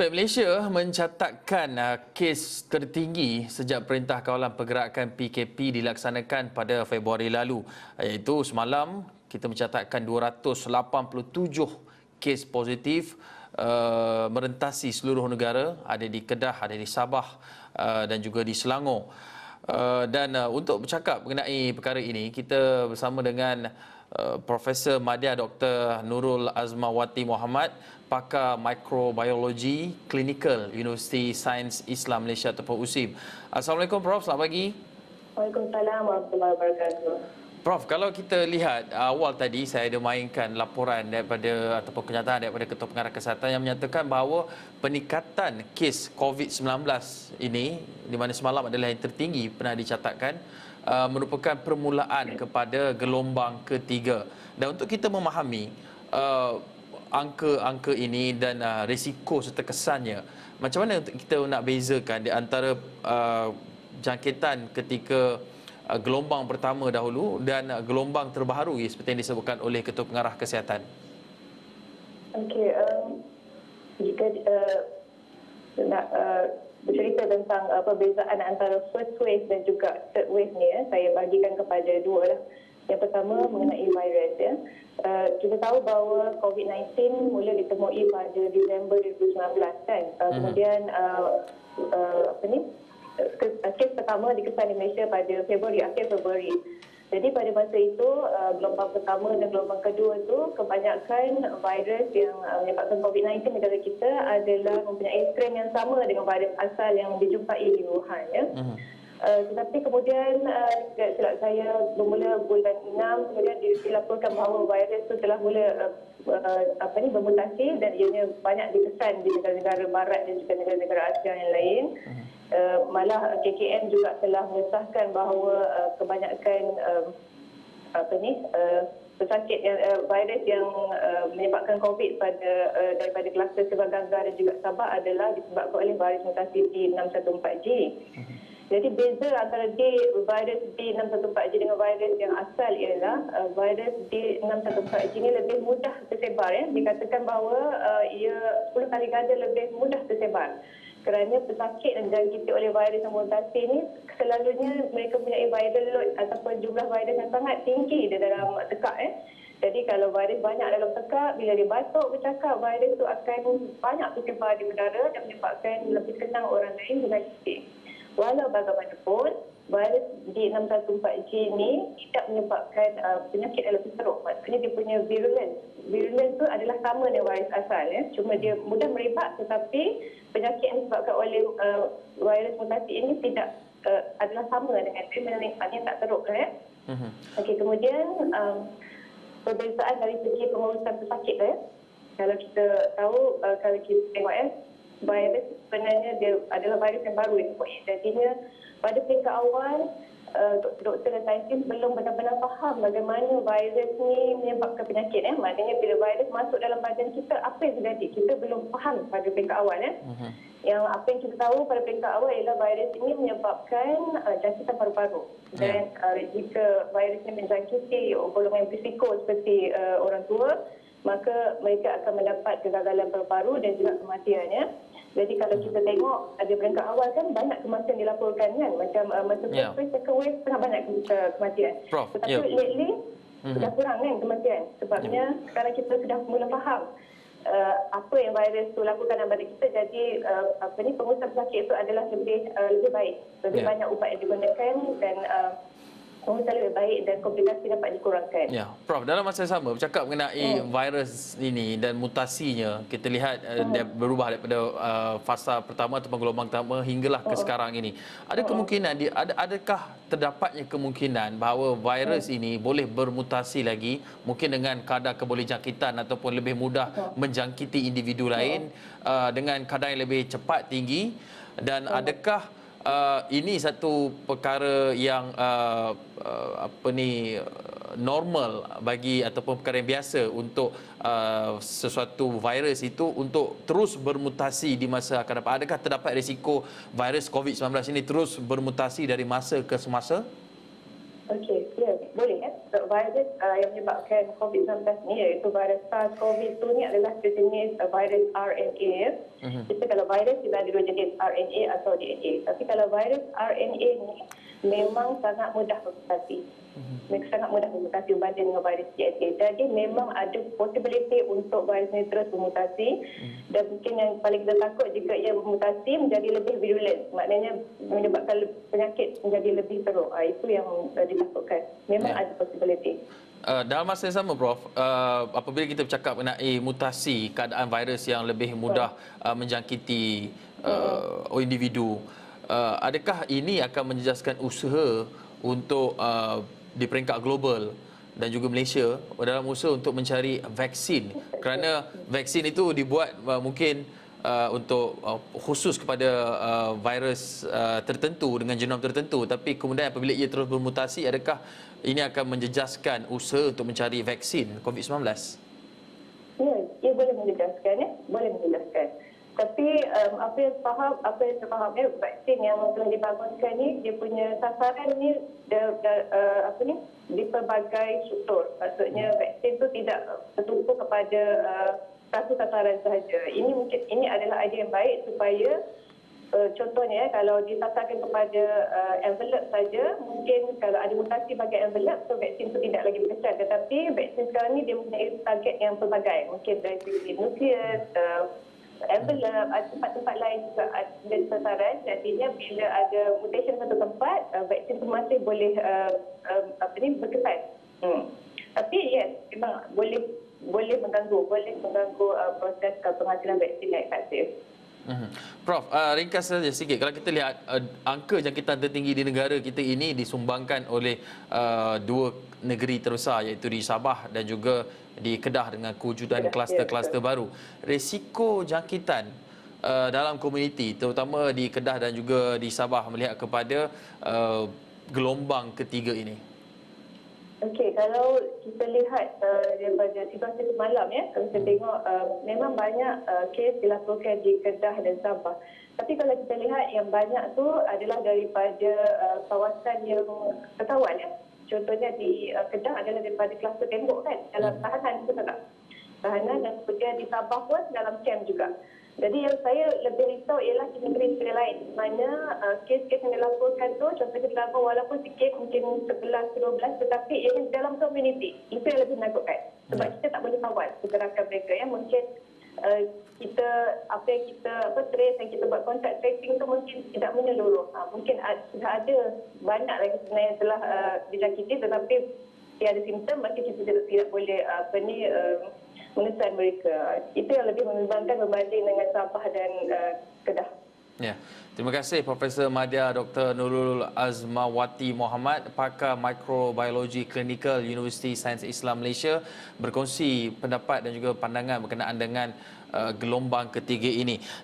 Baik, Malaysia mencatatkan kes tertinggi sejak Perintah Kawalan Pergerakan PKP dilaksanakan pada Februari lalu. Iaitu semalam kita mencatatkan 287 kes positif merentasi seluruh negara, ada di Kedah, ada di Sabah dan juga di Selangor. Dan untuk bercakap mengenai perkara ini, kita bersama dengan Profesor Madya Dr. Nurul Azmawati Muhammad, pakar mikrobiologi klinikal Universiti Sains Islam Malaysia ataupun USIM. Assalamualaikum Prof, selamat pagi. Waalaikumsalam warahmatullahi wabarakatuh. Prof, kalau kita lihat awal tadi saya ada mainkan laporan daripada ataupun kenyataan daripada Ketua Pengarah Kesihatan yang menyatakan bahawa peningkatan kes COVID-19 ini, di mana semalam adalah yang tertinggi pernah dicatatkan, merupakan permulaan kepada gelombang ketiga. Dan untuk kita memahami angka-angka ini dan risiko serta kesannya, macam mana kita nak bezakan di antara jangkitan ketika gelombang pertama dahulu dan gelombang terbaru seperti yang disebutkan oleh Ketua Pengarah Kesihatan? Okey, jika nak bercerita tentang perbezaan antara first wave dan juga third wave ni, saya bagikan kepada dua lah. Yang pertama mengenai virus ya. Kita tahu bahawa COVID-19 mula ditemui pada Disember 2019 kan. Kemudian kes pertama dikesan di Malaysia pada akhir Februari. Jadi pada masa itu gelombang pertama dan gelombang kedua itu kebanyakan virus yang menyebabkan COVID-19 negara kita adalah mempunyai strain yang sama dengan virus asal yang dijumpai di Wuhan ya. Tetapi kemudian silap saya bermula bulan 6 kemudian dilaporkan bahawa virus itu telah mula bermutasi dan ianya banyak dikesan di negara-negara barat dan juga negara-negara Asia yang lain. Malah KKM juga telah mengesahkan bahawa kebanyakan pesakit virus yang menyebabkan COVID daripada kluster Sebargangga dan juga Sabah adalah disebabkan oleh virus mutasi D614G. Jadi beza antara virus D614G dengan virus yang asal ialah virus D614G ini lebih mudah tersebar ya. Dikatakan bahawa ia 10 kali ganda lebih mudah tersebar. Kerana pesakit yang dijangkiti oleh virus yang mutasi ini selalunya mereka mempunyai viral load ataupun jumlah virus yang sangat tinggi di dalam tekak ya. Jadi kalau virus banyak dalam tekak, bila dia batuk bercakap, virus itu akan banyak tersebar di udara dan menyebabkan lebih senang orang lain dijangkiti. Walau bagaimanapun, virus D614G ini tidak menyebabkan penyakit yang lebih teruk. Maksudnya dia punya virulence. Virulence itu adalah sama dengan virus asal. Ya. Cuma dia mudah merebak tetapi penyakit yang disebabkan oleh virus mutasi ini tidak adalah sama dengan dia, menyebabkannya tak teruk. Ya. Okey, kemudian perbezaan dari segi pengurusan pesakit. Ya. Kalau kita tahu, kalau kita tengok virus sebenarnya dia adalah virus yang baru. Jadinya pada peringkat awal, doktor dan saintis belum benar-benar faham bagaimana virus ni menyebabkan penyakit. Maknanya bila virus masuk dalam badan kita, apa yang terjadi? Kita belum faham pada peringkat awal. Yang apa yang kita tahu pada peringkat awal ialah virus ini menyebabkan jangkitan paru-paru. Dan jika virus ini menjangkiti golongan berisiko seperti orang tua, maka mereka akan mendapat kegagalan paru-paru dan juga kematiannya. Jadi kalau kita tengok ada peringkat awal kan banyak kematian dilaporkan kan. Macam masa first wave, second wave pernah banyak kematian. Tetapi lately sudah kurang kan kematian. Sebabnya sekarang kita sudah mula faham apa yang virus itu lakukan dalam badan kita. Jadi pengurusan pesakit itu adalah lebih baik. Lebih banyak ubat yang digunakan dan pengurusan lebih baik dan komplikasi dapat dikurangkan. Ya, Prof, dalam masa yang sama bercakap mengenai virus ini dan mutasinya, kita lihat dia berubah daripada fasa pertama ataupun gelombang pertama hinggalah ke sekarang ini. Ada kemungkinan adakah terdapatnya kemungkinan bahawa virus ini boleh bermutasi lagi, mungkin dengan kadar kebolehjangkitan ataupun lebih mudah menjangkiti individu lain dengan kadar yang lebih cepat, tinggi, dan adakah ini satu perkara yang normal bagi ataupun perkara yang biasa untuk sesuatu virus itu untuk terus bermutasi di masa akan datang? Adakah terdapat risiko virus COVID-19 ini terus bermutasi dari masa ke semasa? Okey, ya. boleh virus yang menyebabkan COVID-19 ni iaitu virus SARS-CoV-2 ni adalah sejenis virus RNA. Kita kalau virus kita ada dua jenis, RNA atau DNA. Tapi kalau virus RNA ni memang sangat mudah bermutasi. Sangat mudah bermutasi berbanding dengan virus DNA. Jadi memang ada possibility untuk virus ni terus bermutasi dan mungkin yang paling kita takut jika ia bermutasi menjadi lebih virulent. Maknanya menyebabkan penyakit menjadi lebih teruk. Itu yang ditakutkan. Memang ada possibility. Dalam masa yang sama, Prof, apabila kita bercakap mengenai mutasi keadaan virus yang lebih mudah menjangkiti individu, adakah ini akan menjejaskan usaha untuk di peringkat global dan juga Malaysia dalam usaha untuk mencari vaksin? Kerana vaksin itu dibuat mungkin untuk khusus kepada virus tertentu dengan genom tertentu, tapi kemudian apabila ia terus bermutasi, adakah ini akan menjejaskan usaha untuk mencari vaksin COVID-19? Ya, ia boleh menjejaskan, boleh menjejaskan. Tapi apa yang saya faham vaksin yang telah dibangunkan ni, dia punya sasaran ni di pelbagai struktur. Maksudnya vaksin tu tidak tertumpu kepada satu sasaran sahaja. Ini adalah idea yang baik supaya contohnya kalau disasarkan kepada envelope saja, mungkin kalau ada mutasi bagi envelope, so vaksin itu tidak lagi berkesan. Tetapi vaksin sekarang ni dia mempunyai target yang pelbagai. Mungkin dari segi nukleus, envelope, tempat-tempat lain juga ada sasaran. Jadinya bila ada mutation satu tempat, vaksin itu masih boleh berkesan. Tapi yes, memang boleh mengganggu proses penghasilan vaksin yang efektif. Prof, ringkas saja sikit. Kalau kita lihat angka jangkitan tertinggi di negara kita ini disumbangkan oleh dua negeri terbesar, iaitu di Sabah dan juga di Kedah dengan kewujudan kluster-kluster baru. Risiko jangkitan dalam komuniti, terutama di Kedah dan juga di Sabah, melihat kepada gelombang ketiga ini. Okey, kalau kita lihat daripada situasi semalam kalau kita tengok memang banyak kes dilaporkan di Kedah dan Sabah. Tapi kalau kita lihat yang banyak tu adalah daripada kawasan yang terkawal Contohnya di Kedah adalah daripada kluster tembok dalam tahanan itu tak? Tahanan, dan kemudian di Sabah pun dalam camp juga. Jadi yang saya lebih risau ialah di negeri-negeri lain di mana kes-kes yang dilaporkan tu contohnya dilapor walaupun sikit mungkin 11-12 tetapi ia di dalam komuniti. Itu yang lebih menakutkan. Sebab kita tak boleh kawal pergerakan mereka mungkin kita trace yang kita buat contact tracing tu mungkin tidak menyeluruh. Mungkin sudah ada banyak lagi sebenarnya yang telah dijangkiti tetapi dia ada simptom masih kita tidak boleh mengesan mereka. Itu yang lebih membimbangkan berbanding dengan Sabah dan Kedah. Ya. Terima kasih Profesor Madya Dr. Nurul Azmawati Mohamad, pakar mikrobiologi klinikal Universiti Sains Islam Malaysia, berkongsi pendapat dan juga pandangan berkenaan dengan gelombang ketiga ini.